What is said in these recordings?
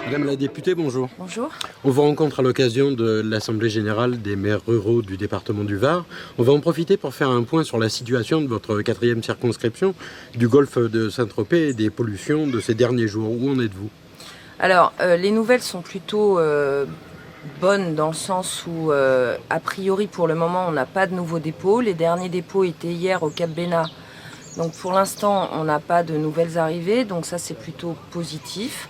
Madame la députée, bonjour. Bonjour. On vous rencontre à l'occasion de l'Assemblée générale des maires ruraux du département du Var. On va en profiter pour faire un point sur la situation de votre 4e circonscription, du golfe de Saint-Tropez et des pollutions de ces derniers jours. Où en êtes-vous? Alors, les nouvelles sont plutôt bonnes dans le sens où, a priori, pour le moment, on n'a pas de nouveaux dépôts. Les derniers dépôts étaient hier au Cap Bénat. Donc, pour l'instant, on n'a pas de nouvelles arrivées. Donc, ça, c'est plutôt positif.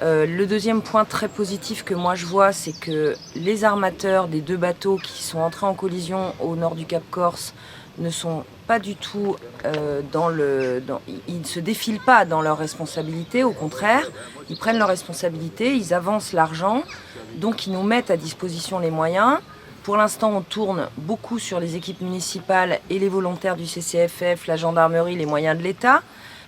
Le deuxième point très positif que moi je vois, c'est que les armateurs des 2 bateaux qui sont entrés en collision au nord du Cap Corse ne sont pas du tout ils ne se défilent pas dans leurs responsabilités, au contraire, ils prennent leurs responsabilités, ils avancent l'argent, donc ils nous mettent à disposition les moyens. Pour l'instant, on tourne beaucoup sur les équipes municipales et les volontaires du CCFF, la gendarmerie, les moyens de l'État.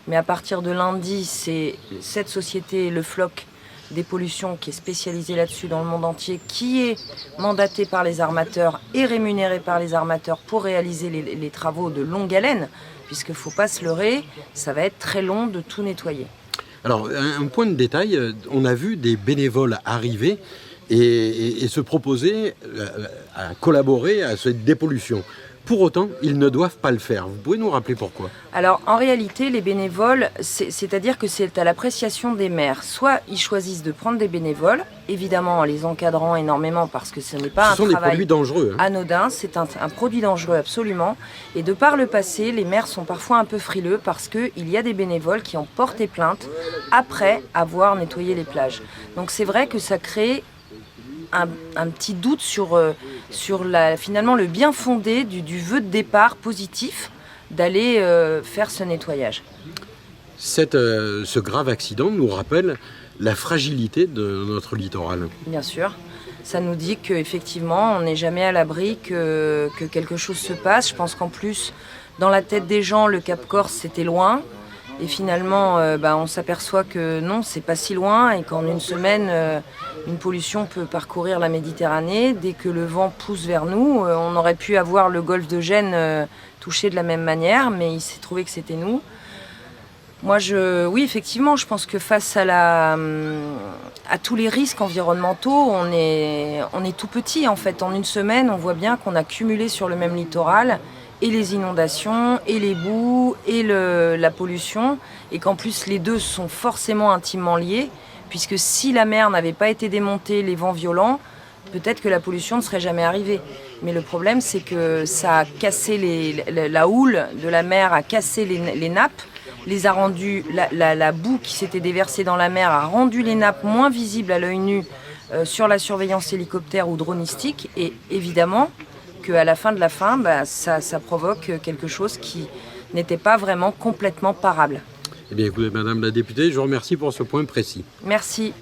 Mais à partir de lundi, c'est cette société, le FLOC des pollutions, qui est spécialisée là-dessus dans le monde entier, qui est mandatée par les armateurs et rémunérée par les armateurs pour réaliser les travaux de longue haleine, puisqu'il ne faut pas se leurrer, ça va être très long de tout nettoyer. Alors, un point de détail, on a vu des bénévoles arriver et se proposer à collaborer à cette dépollution. Pour autant, ils ne doivent pas le faire. Vous pouvez nous rappeler pourquoi? Alors, en réalité, les bénévoles, c'est-à-dire que c'est à l'appréciation des maires. Soit ils choisissent de prendre des bénévoles, évidemment en les encadrant énormément parce que ce n'est pas un travail des produits dangereux, anodin, c'est un produit dangereux absolument. Et de par le passé, les maires sont parfois un peu frileux parce qu'il y a des bénévoles qui ont porté plainte après avoir nettoyé les plages. Donc c'est vrai que ça crée un petit doute sur finalement le bien fondé du vœu de départ positif d'aller faire ce nettoyage. Ce grave accident nous rappelle la fragilité de notre littoral. Bien sûr, ça nous dit qu'effectivement on n'est jamais à l'abri que quelque chose se passe. Je pense qu'en plus, dans la tête des gens, le Cap Corse c'était loin. Et finalement, on s'aperçoit que non, c'est pas si loin et qu'en une semaine, une pollution peut parcourir la Méditerranée. Dès que le vent pousse vers nous, on aurait pu avoir le golfe de Gênes touché de la même manière, mais il s'est trouvé que c'était nous. Moi, oui, effectivement, je pense que face à tous les risques environnementaux, on est tout petit en fait. En une semaine, on voit bien qu'on a cumulé sur le même littoral et les inondations, et les boues, et la pollution, et qu'en plus les deux sont forcément intimement liés, puisque si la mer n'avait pas été démontée, les vents violents, peut-être que la pollution ne serait jamais arrivée. Mais le problème, c'est que ça a cassé la houle de la mer, a cassé les nappes, les a rendues, la boue qui s'était déversée dans la mer a rendu les nappes moins visibles à l'œil nu sur la surveillance hélicoptère ou dronistique, et évidemment, qu'à la fin de la fin, ça provoque quelque chose qui n'était pas vraiment complètement parable. Eh bien, écoutez, Madame la députée, je vous remercie pour ce point précis. Merci.